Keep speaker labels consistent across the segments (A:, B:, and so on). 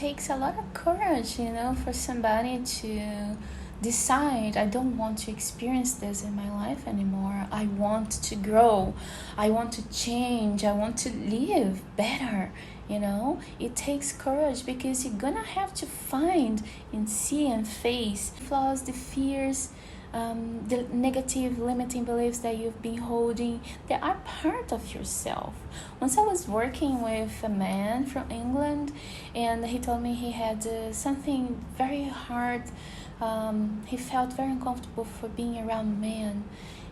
A: takes a lot of courage, for somebody to decide, I don't want to experience this in my life anymore. I want to grow. I want to change. I want to live better. It takes courage, because you're gonna have to find and see and face flaws, the fears, the negative limiting beliefs that you've been holding, that are part of yourself. Once I was working with a man from England, and he told me he had something very hard. He felt very uncomfortable for being around men,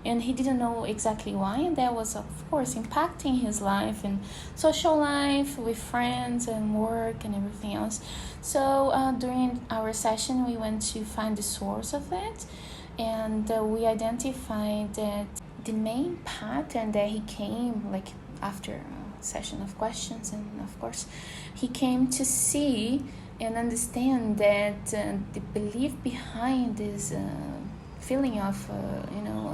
A: and he didn't know exactly why, and that was of course impacting his life and social life with friends and work and everything else. So during our session, we went to find the source of it, and we identified that the main pattern that he came, like after a session of questions, and of course he came to see and understand that the belief behind this feeling of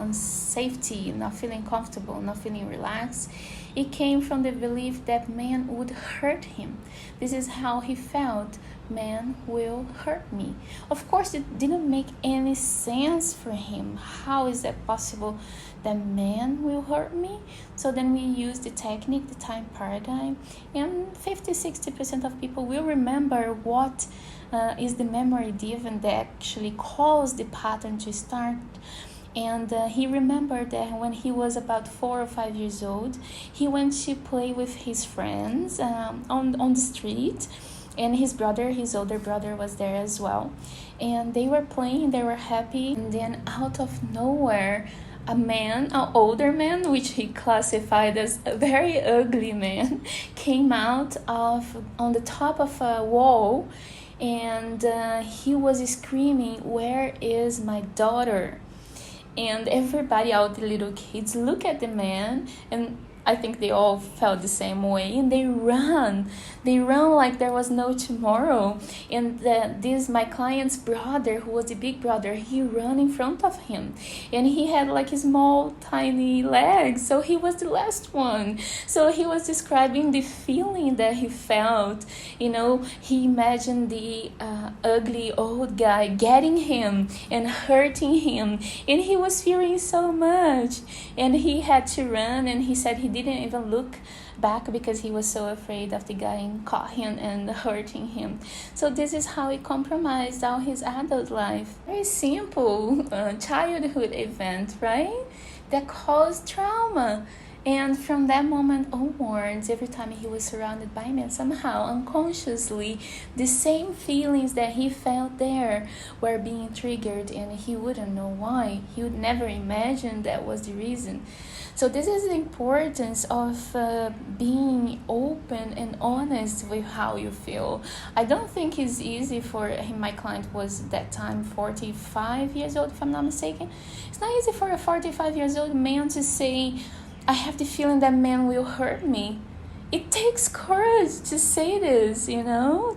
A: unsafety, not feeling comfortable, not feeling relaxed, it came from the belief that man would hurt him. This is how he felt: man will hurt me. Of course, it didn't make any sense for him. How is that possible, that man will hurt me? So then we use the technique, the time paradigm, and 50-60% of people will remember what is the memory given that actually caused the pattern to start. And he remembered that when he was about 4 or 5 years old, he went to play with his friends on the street, and his older brother was there as well. And they were playing, they were happy, and then out of nowhere, an older man, which he classified as a very ugly man, came out on the top of a wall, and he was screaming, "Where is my daughter?" And everybody, all the little kids, look at the man, and I think they all felt the same way, and they run like there was no tomorrow. And my client's brother, who was the big brother, he ran in front of him, and he had like small tiny legs, so he was the last one. So he was describing the feeling that he felt. He imagined the ugly old guy getting him and hurting him, and he was fearing so much, and he had to run, and he said he didn't even look back because he was so afraid of the guy caught him and hurting him. So this is how he compromised all his adult life. Very simple childhood event, right? That caused trauma. And from that moment onwards, every time he was surrounded by men, somehow, unconsciously, the same feelings that he felt there were being triggered, and he wouldn't know why. He would never imagine that was the reason. So this is the importance of being open and honest with how you feel. I don't think it's easy for him. My client was at that time 45 years old, if I'm not mistaken. It's not easy for a 45 years old man to say, "I have the feeling that man will hurt me." It takes courage to say this,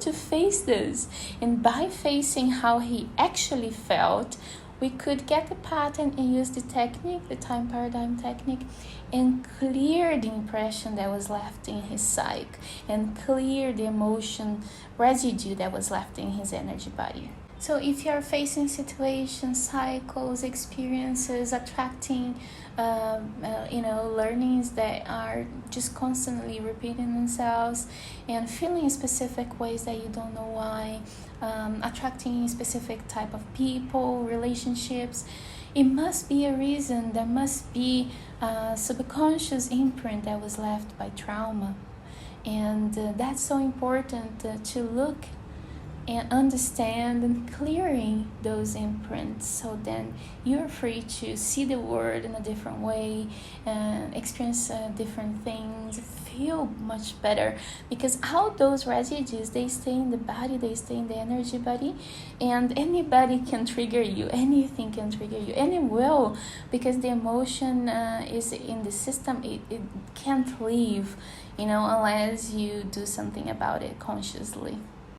A: to face this. And by facing how he actually felt, we could get the pattern and use the technique, the time paradigm technique, and clear the impression that was left in his psyche, and clear the emotion residue that was left in his energy body. So if you're facing situations, cycles, experiences, attracting, learnings that are just constantly repeating themselves, and feeling specific ways that you don't know why, attracting specific type of people, relationships, it must be a reason. There must be a subconscious imprint that was left by trauma. And that's so important to look and understand and clearing those imprints, so then you're free to see the world in a different way and experience different things, feel much better, because all those residues, they stay in the body, they stay in the energy body, and anybody can trigger you, anything can trigger you, and it will, because the emotion is in the system. It can't leave, unless you do something about it consciously.